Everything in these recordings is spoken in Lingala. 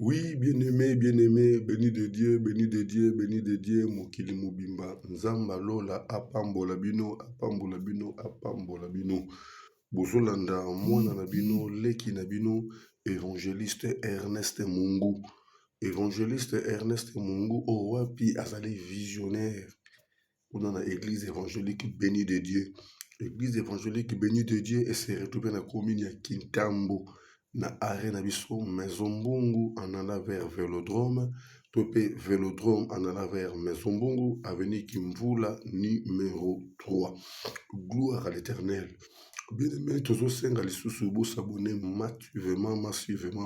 Oui, bien-aimé, béni de Dieu, béni de Dieu, béni de Dieu, Mokili Mobimba, Nzamba Lola, Apambola Bino, Apambola Bino, Apambola Bino, Bozolanda, Mwana Nabino, Leki Nabino, évangéliste Ernest Mungu, évangéliste Ernest Mungu, Owapi Azali visionnaire, on a l'église évangélique béni de Dieu, l'église évangélique béni de Dieu, et c'est retrouvé dans la commune ya Kintambo, na arena biso maison mbungu en allant vers Vélodrome topé Vélodrome en allant vers maison mbungu avenue Kimvula numéro 3. Gloire à l'éternel. Bien aimé tozo senga lisusu bo s'abonner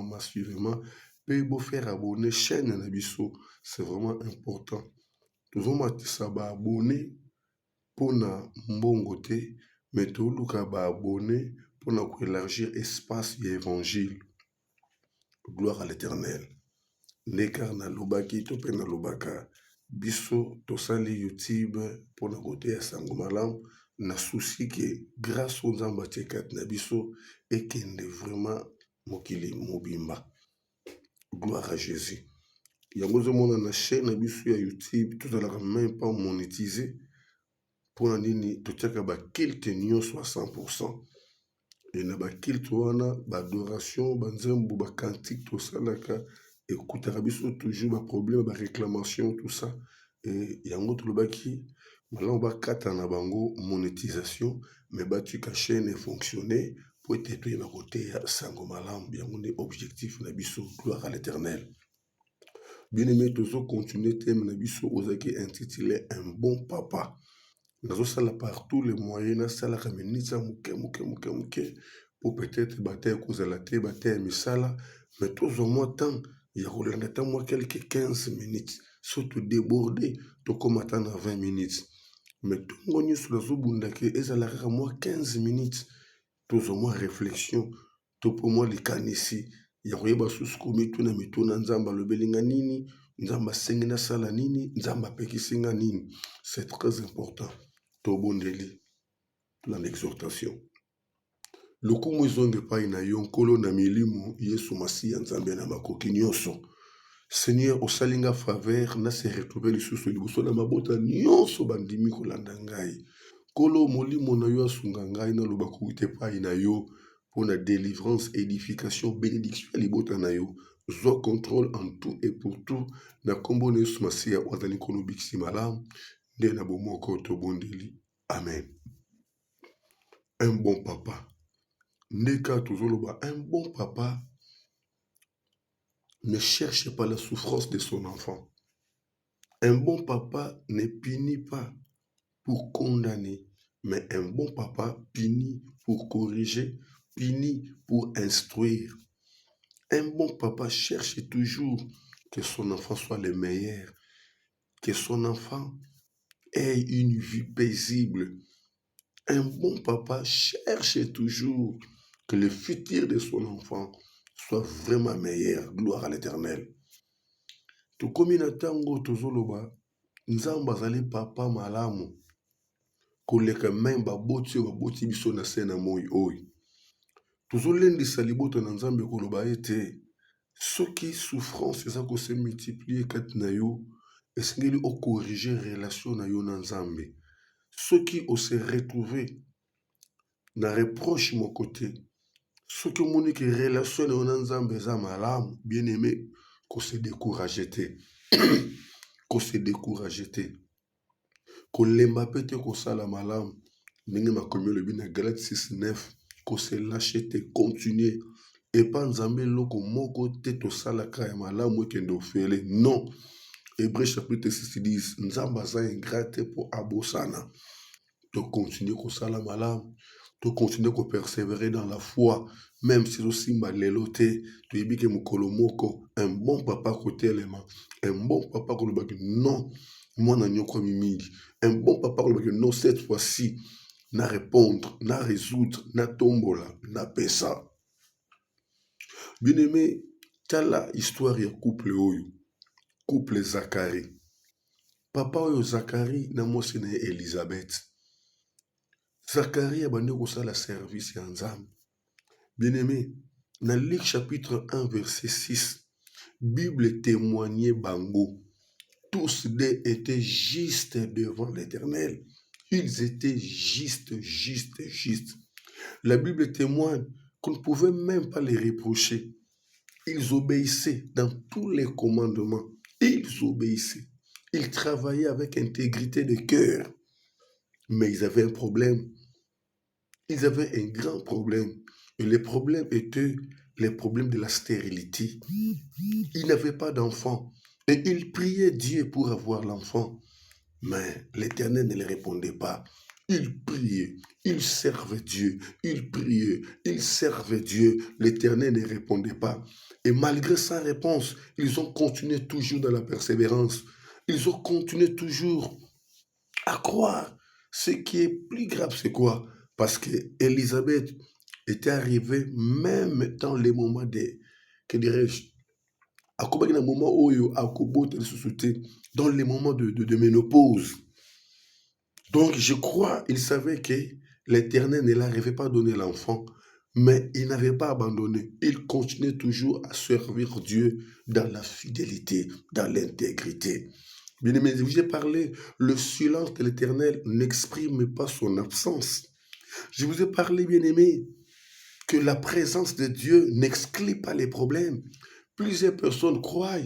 massivement pe bo faire abonner chaîne na biso, c'est vraiment important. Tozo matisa ba abonner pona mbongo te mais toluka ba abonner pour élargir espace et évangile. Gloire à l'éternel. Nekar na lobaki to pe na lobaka. Biso to sali YouTube pour na côté ya sango malamu na souci que grâce aux nzamba tekat na biso et kende vraiment mokili mobimba. Gloire à Jésus. Yango zomona na chaîne na biso ya YouTube tout à l'heure même pas monétisé pour na nini to tiaka ba kilte nyonso à 100%. Et na ba kilte wana ba adoration ba nzembo ba cantique to salaka écoute biso toujours ba problème ba réclamation tout ça et yango to lobaki malamu ba kata na bango monétisation mais ba tu ka chaîne fonctionner pour être tout na côté ya sango malamu yango ne objectif na biso. Gloire à l'éternel. Bien aimé tozo continuer thème na biso ozaki intitulé un bon papa. Nazosala par tous les moyens nasalaka minisa muke pour peut-être bataille kozala te bataille misala mais tous au moins temps il y a rolanda temps moi quelques 15 minutes surtout débordé to comme attendre 20 minutes mais tout ngoni sur la zobunda ke ezala kaka moi 15 minutes tous au moins réflexion to pour moi les kanisi ya koyeba susu komi tuna mituna nzamba lobelinga nini nzamba sengi na sala nini nzamba pekisinga nini, c'est très important. Tobondeli plan d'exhortation. Lokumu ezonge pai na yo nkolo na milimo Yesu Masiya nzambe na makoki nyonso. Seigneur osalinga faveur na se retrouver lisusu liboso na mabota nyonso bandimi kolanda ngai. Kolo molimo na yo asunga ngai na lobaka ute pai na yo pour la délivrance, édification, bénédiction libota na yo. Zo contrôle en tout et pour tout na kombo na Yesu Masiya wazali kono biksi malamu nde na bomoko tobondeli. Amen. Un bon papa. Neka tozoloba, un bon papa ne cherche pas la souffrance de son enfant. Un bon papa ne punit pas pour condamner, mais un bon papa punit pour corriger, punit pour instruire. Un bon papa cherche toujours que son enfant soit le meilleur, que son enfant ait une vie paisible. Un bon papa cherche toujours que le futur de son enfant soit vraiment meilleur. Gloire à l'éternel. To komi na tango tozoloba, nzamba azali papa malamu. Koleka même baboti baboti biso na se na moi oyo. Tozolendisa libota na nzambe koloba ete soki souffrance eza ko se multiplier kati na yo, esengeli o corriger relation na yo na nzambe. Soki o se retrouver na reproche mon côté, soki moni que relation na yo na nzambe eza malamu, bien aimé, ko se décourager te. Ko se décourager te. Ko lemba pe te ko sala malamu. Ndenge makomi lobi na Galates 6:9, ko se lâcher te, continuer. Et pas nzambe loko moko te to sala ka ya malamu ekende ofele. Non. Hébreux chapitre 6 dit, nzamba za ingrat pour abosana. To continuer ko sala malamu. To continuer ko persévérer dans la foi. Même si osimba lelo te, to yebike mukolo moko, un bon papa côté élément. Un bon papa kolobaki non. Moi na nyoko mingi. Un bon papa kolobaki non cette fois-ci. Na répondre, na résoudre, na tombola, na pesa. Bien aimé, tala histoire ya couple oyo. Couple Zacharie. Papa oyo Zacharie na mwasi na Elisabeth. Zacharie abandi kosala service ya nzambe. Bien aimé, dans Luc chapitre 1 verset 6, Bible témoignait bango. Tous étaient justes devant l'Éternel. Ils étaient justes. La Bible témoigne qu'on ne pouvait même pas les reprocher. Ils obéissaient dans tous les commandements. Ils obéissaient. Ils travaillaient avec intégrité de cœur. Mais ils avaient un problème. Ils avaient un grand problème. Et le problème était les problèmes de la stérilité. Ils n'avaient pas d'enfant. Et ils priaient Dieu pour avoir l'enfant. Mais l'Éternel ne les répondait pas. Ils priaient, ils servaient Dieu, ils priaient, ils servaient Dieu. L'Éternel ne répondait pas. Et malgré sa réponse, ils ont continué toujours dans la persévérance. Ils ont continué toujours à croire. Ce qui est plus grave, c'est quoi? Parce que Élisabeth était arrivée même dans les moments de, que dirais-je, akobaki na moment oyo akobota lisusu te, dans les moments de ménopause. Donc je crois, il savait que l'Éternel ne l'arrivait pas à donner l'enfant, mais il n'avait pas abandonné. Il continuait toujours à servir Dieu dans la fidélité, dans l'intégrité. Bien aimé, je vous ai parlé, le silence de l'Éternel n'exprime pas son absence. Je vous ai parlé, bien aimé, que la présence de Dieu n'exclut pas les problèmes. Plusieurs personnes croient,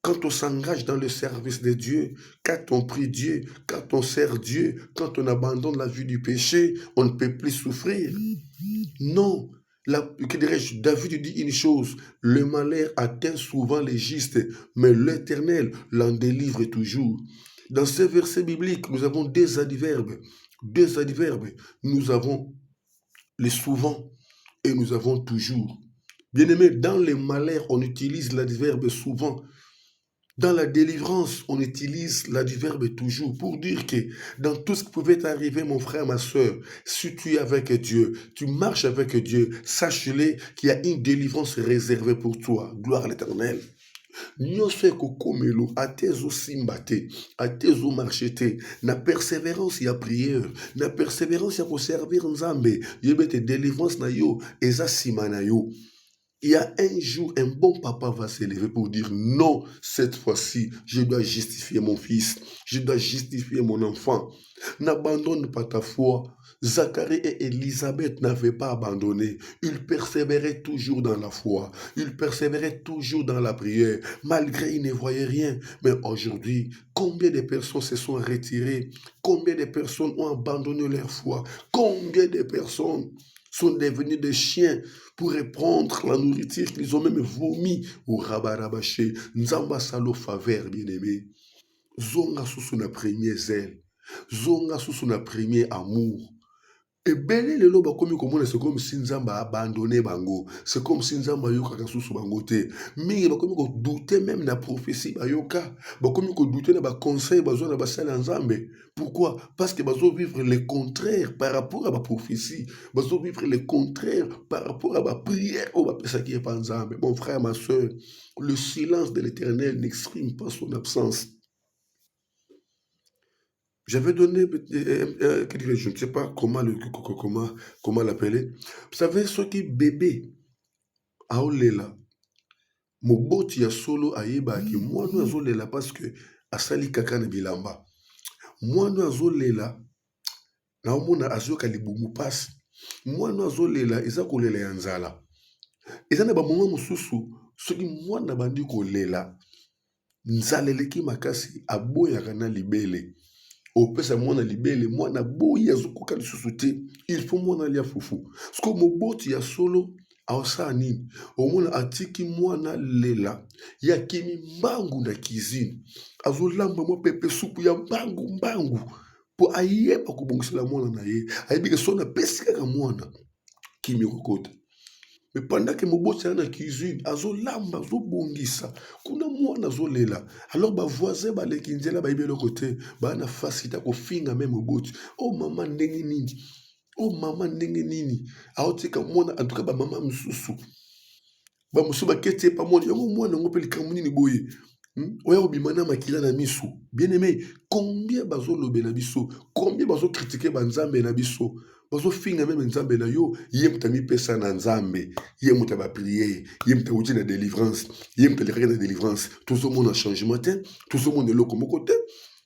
quand on s'engage dans le service de Dieu, quand on prie Dieu, quand on sert Dieu, quand on abandonne la vie du péché, on ne peut plus souffrir. Non. Que dirais-je, David dit une chose, le malheur atteint souvent les justes, mais l'Éternel l'en délivre toujours. Dans ce verset biblique, nous avons deux adverbes. Deux adverbes. Nous avons les souvent et nous avons toujours. Bien-aimé, dans les malheurs, on utilise l'adverbe souvent. Dans la délivrance, on utilise l'adverbe toujours pour dire que dans tout ce qui pouvait t'arriver, mon frère, ma soeur, si tu es avec Dieu, tu marches avec Dieu, sache-le qu'il y a une délivrance réservée pour toi. Gloire à l'Éternel. Nyonso ekokomelo ate ezosimba te, ate ezomarche te, na persévérance ya prière, na persévérance ya koservir Nzambe, yebe te délivrance na yo, eza sima na yo. Il y a un jour, un bon papa va s'élever pour dire non, cette fois-ci, je dois justifier mon fils, je dois justifier mon enfant. N'abandonne pas ta foi. Zacharie et Élisabeth n'avaient pas abandonné. Ils persévéraient toujours dans la foi. Ils persévéraient toujours dans la prière, malgré ils ne voyaient rien. Mais aujourd'hui, combien de personnes se sont retirées? Combien de personnes ont abandonné leur foi? Combien de personnes sont devenus des chiens pour reprendre la nourriture qu'ils ont même vomi au rabarabaché. Nzamba salo faveur, bien-aimé. Zonga sous na premier zèle. Zonga sous na premier amour. Et belé lelo bakomi komona, c'est comme si Nzamba a abandonné bango. C'est comme si Nzamba yoka kasusu bango te. Mais bakomi ko douter même na prophétie bayoka. Bakomi ko douter na ba conseil bazo na basala Nzambe. Pourquoi? Parce que bazo vivre le contraire par rapport à la prophétie. Bazo vivre le contraire par rapport à la prière ou ba pesa qui est pas Nzambe. Mon frère, ma soeur, le silence de l'Éternel n'exprime pas son absence. J'avais donné, je ne sais pas comment l'appeler. Vous savez, ce qui bébé, aolela, moboti ya solo ayeba ki mwanu azolela parce que asali kaka na bilamba. Mwanu azolela, na omona azoka libumu pasi. Mwanu azolela, eza kolela ya nzala. Eza na ba moment mosusu, soki mwana bandi kolela, nzala eleki makasi aboyaka na libele. Opesa mwana libele, mwana boyi azokoka lisusu te, il faut mwana lia fufu. Siko moboti ya solo aosala nini? Omona atiki mwana lela, ya kimi mbangu na kizini, azolamba mwa pepe supu ya mbangu po ayeba kobongisela mwana na ye, ayebi ke so napesi kaka mwana kimi kokota. Mais pendant que moboti na cuisine, azolamba, azobongisa, kuna mwana azolela. Alors ba voisin baleki nzela ba ibelo côté, ba na facilité ko finga même moboti. Oh maman ndenge nini? Oh maman ndenge nini? Aotika mwana en tout cas ba maman mususu. Ba mususu ba kete pa mwana, yango mwana ngo pe likambo nini boye. Oya obimana makila na miso. Bien aimé, combien bazo lobela biso? Combien bazo critiquer banzambe na biso? bazofinga meme nzambe na yo ye moto amipesa na nzambe ye moto ya bapriere ye moto auti na délivrance ye moto alekaki na délivrance tozomona changement te tozomona eloko moko te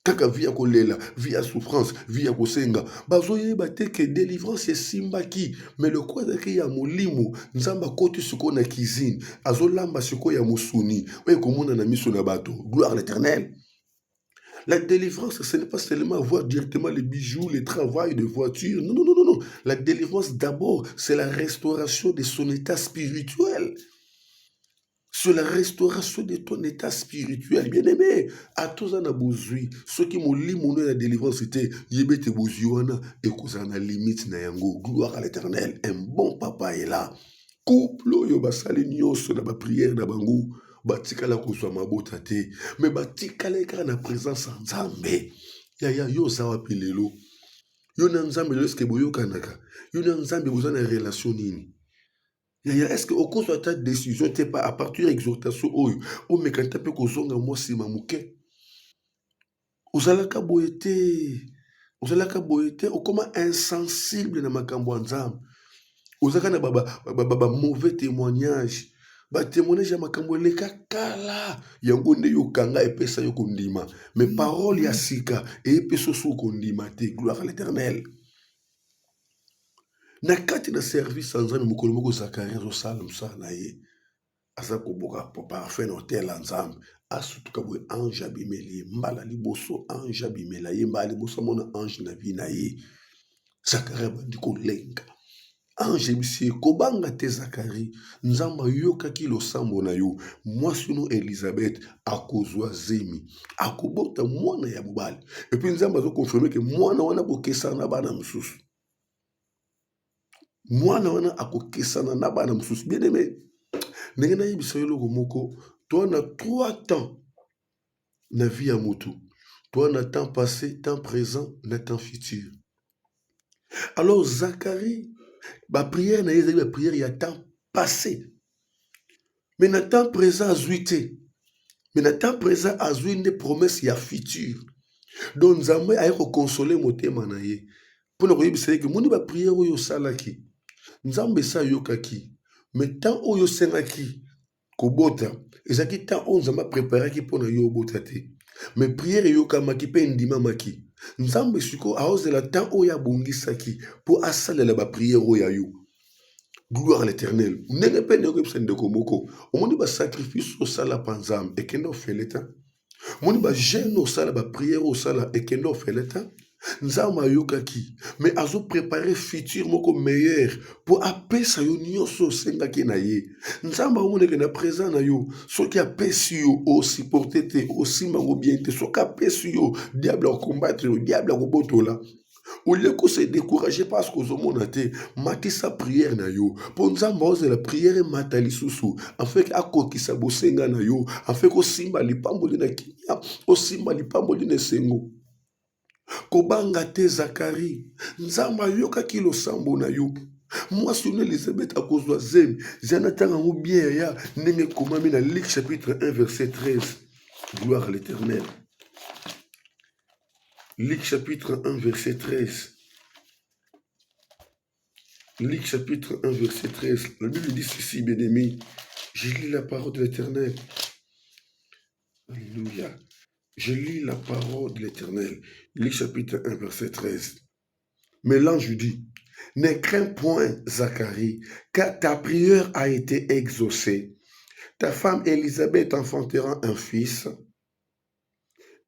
kaka vi ya kolela vi ya souffrance vi ya kosenga bazoyeba te ke délivrance esimbaki me lokola ezalaki ya molimo nzambe akoti sikoyo na cuisine azolamba sikoyo ya mosuni oyo komona na miso na bato gloire à l'éternel. La délivrance, ce n'est pas seulement avoir directement les bijoux, les travails de voiture. Non, non, non, non, non. La délivrance, d'abord, c'est la restauration de son état spirituel. C'est la restauration de ton état spirituel. Bien aimé, à tous en a besoin. Ceux qui m'ont dit mon la délivrance, c'était yebete bozuana et kozana limite na yango. Gloire à l'éternel. Un bon papa est là. Couple yo basali nyonso na ba prière na bango. Batikala kozwa mabota te me batikala kaka na présence ya nzambe yaya yo za wapi lelo yo na nzambe lelo eske boyokanaka yo na nzambe boza na relation nini yaya eske okozwa ta décision te pa à partir ya exhortation oyo omeka nta mpe kozonga mwa nsima moke ozalaka boye te okoma insensible na makambo ya nzambe ozalaka na ba mauvais témoignage batémoignage ya makambo eleka kala yango nde yokanga epesa yo kondima me parole ya sika eyepesa oso kondima te gloire à l'éternel na kati na service ya nzambe mokolo moko zakaria azosala mosala na ye aza koboka parfum na hotel ya nzambe asutuka boye ange abimeli ye mbala liboso ange abimela ye mbala liboso amona ange na vi na ye zakaria bandi kolenga ange ebisi kobanga te zakari nzambe ayokaki losambo na yo mwasi no elizabeth akozwa zemi akobota mwana ya mobali epui nzambe azokonfirme ke mwana wana akokesana na bana mosusu mwana wana akokesana na bana mosusu bien aimé ndenge nayebisa yo eloko moko toa na 3 temps na vie ya motu toa na temps passé temps présent na temps futur alors zakari baprière na ye ezali baprière ya temps passé mais na temps présent azwi te mais na temps présent azwi nde promesse ya futur donc nzambe aye kokonsole motema na ye mpona koyebisa ye ke moni baprière oyo osalaki nzambe esa ayokaki mais temps oyo osengaki kobota ezalaki temps oyo nzambe apreparaki mpona yo obota te mais prière eyokamaki mpe endimamaki nzambe sikoyo aozela temps oyo abongisaki mpo asalela baprière oyo ya yo gloire à l'éternel ndenge mpe ndenge koyebisa ndeko moko omoni basacrifice osala pa nzambe ekende ofele te omoni bagene osala baprière osala ekende ofele te nzambe ayokaki mais azoprépare futur moko meilleur mpo apesa yo nyonso osengaki na ye nzambe amoneke na présent na yo soki apesi yo osupporte te osimba yango bien te soki apesi yo diable akombatre yo diable akobotola olie kose découragé parce kozomona te matisa prière na yo mpo nzambe aozela prière emata lisusu afeke akokisa bosenga na yo afeke osimba lipamboli na kimia osimba lipamboli na esengo kobanga te zakari nzambe ayokaki losambo na yo mwasi ono elizabeth akozwa zemi zana ntango yango bien yaya ndenge ekomami na Luc chapitre 1 verset 13 gloire à l'éternel. Luc chapitre 1 verset 13. Luc chapitre 1 verset 13. La Bible dit ceci, bien-aimé. Je lis la parole de l'éternel. Alléluia. Je lis la parole de l'éternel. Luc chapitre 1 verset 13. Mais l'ange lui dit, ne crains point, Zacharie, car ta prière a été exaucée. Ta femme Élisabeth enfantera un fils,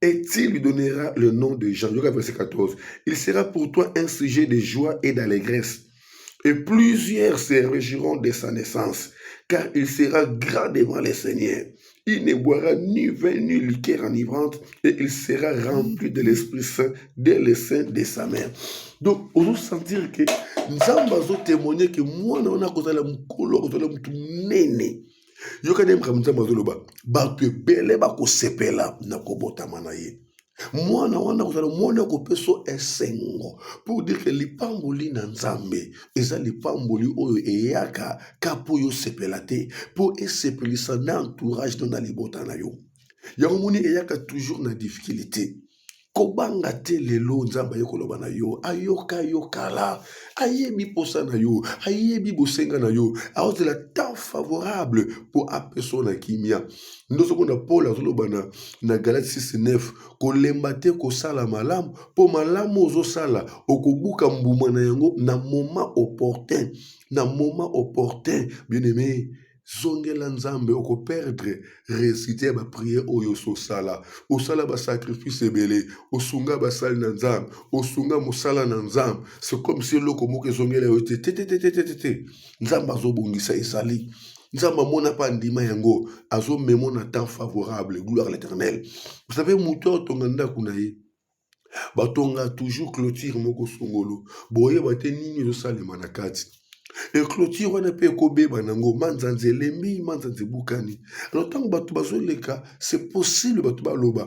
et il lui donnera le nom de Jean. Verset 14. Il sera pour toi un sujet de joie et d'allégresse, et plusieurs se réjouiront de sa naissance, car il sera grand devant le Seigneur. Il ne boira ni vin ni liqueur enivrante, et il sera rempli de l'Esprit Saint dès le sein de sa mère. Donc, on peut sentir que Nzamba zo témoigner que moi, on a kozala mukolo, kozala mutu nene. Yoka dem kam Nzamba zo loba, ba te bele ba ko sepela na ko botama na ye. Mwana wana kozala mwana kopeso esengo pour dire que lipamboli na nzambe eza lipamboli oyo eyaka kapo yo sepela te po esepelisa na entourage na libota na yo yango moni eyaka toujours na difficulté kobanga te lelo nzambe aye koloba na yo ayoka yo kala ayebi posa na yo ayebi bosenga na yo aozela temps favorable po apeso na kimia ndozokona Paul azoloba na Galate 6:9 kolemba te kosala malamu po malamu ozosala okobuka mbuma na yango na moment opportun bien aimé zongela nzambe okoperdre récité ya bapriere oyo osala basacrifice ebele osunga basali na nzambe osunga mosala na nzambe c'est comme si eloko moko ezongela yo te nzambe azobongisa ezali nzambe amona mpa ndima yango azomemo na temps favorable gloire à l'éternel vous savez moto otonga ndako na ye batonga toujours clôture moko songolo boyeba te nini ezosalema na kati clôture wana mpe ekobeba nango manzanza elembi manzanza ebukani alors ntango bato bazoleka c'est possible bato baloba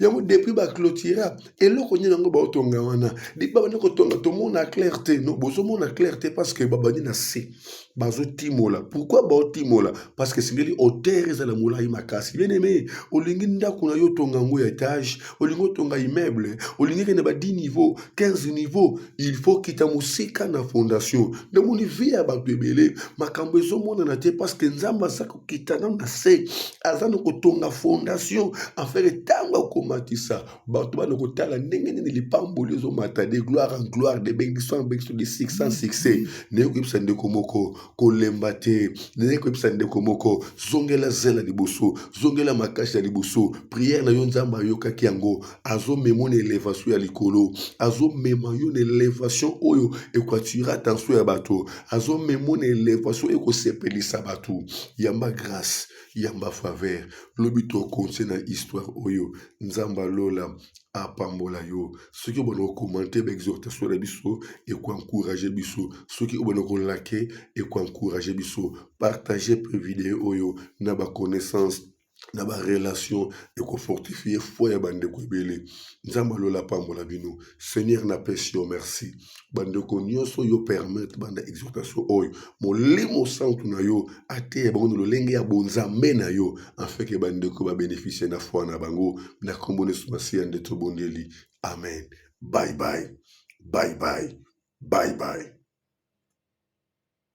yango depuis baclôtura eloko nini yango baotonga wana depuis babandi kotonga tomona clair te no bozomona clair te parce que babandi na se bazotimola pourquoi baotimola parce que singeli hauteur ezala molai makasi bien aimé olingi ndako na yo otonga yango ya étage olingi otonga immeuble olingi kende ba 10 niveau 15 niveau il faut kita mosika na fondation ndamoni vie ya bato ebele makambo ezomonana te parce que nzambe aza kokita nano na se aza na kotonga fondation afere ntango akomatisa bato bana kotala ndenge nini lipamboli ezomata de gloire en gloire de bengiso en bengiso de succès en succès naye koyebisa ndeko moko kolemba te naye koyebisa ndeko moko zongela zela liboso zongela makasi ya liboso priere na yo nzambe ayokaki yango azomema na élévation ya likolo azomema yo na élévation oyo ekoatira attention ya bato azomema na élévation ekosepelisa bato yamba grâce yamba faveur lobi tokonse na histoire oyo nzamba lola apambola yo soki obana kokomante baexhortation na biso ekoencourage biso soki obana kolake ekoencourage biso partage pe video oyo na baconnaissance na barelation ekofortifie foi ya bandeko ebele nzamba lola apambola bino seigneur napesi yo merci bandeko nyonso yo permettre banda exhortation oyo molimo santu na yo ateya bango na lolenge ya bonzambe na yo afeke bandeko babénéficie na foi na bango na kombo na Yesu masiya nde tobondeli amen bye bye bye bye bye bye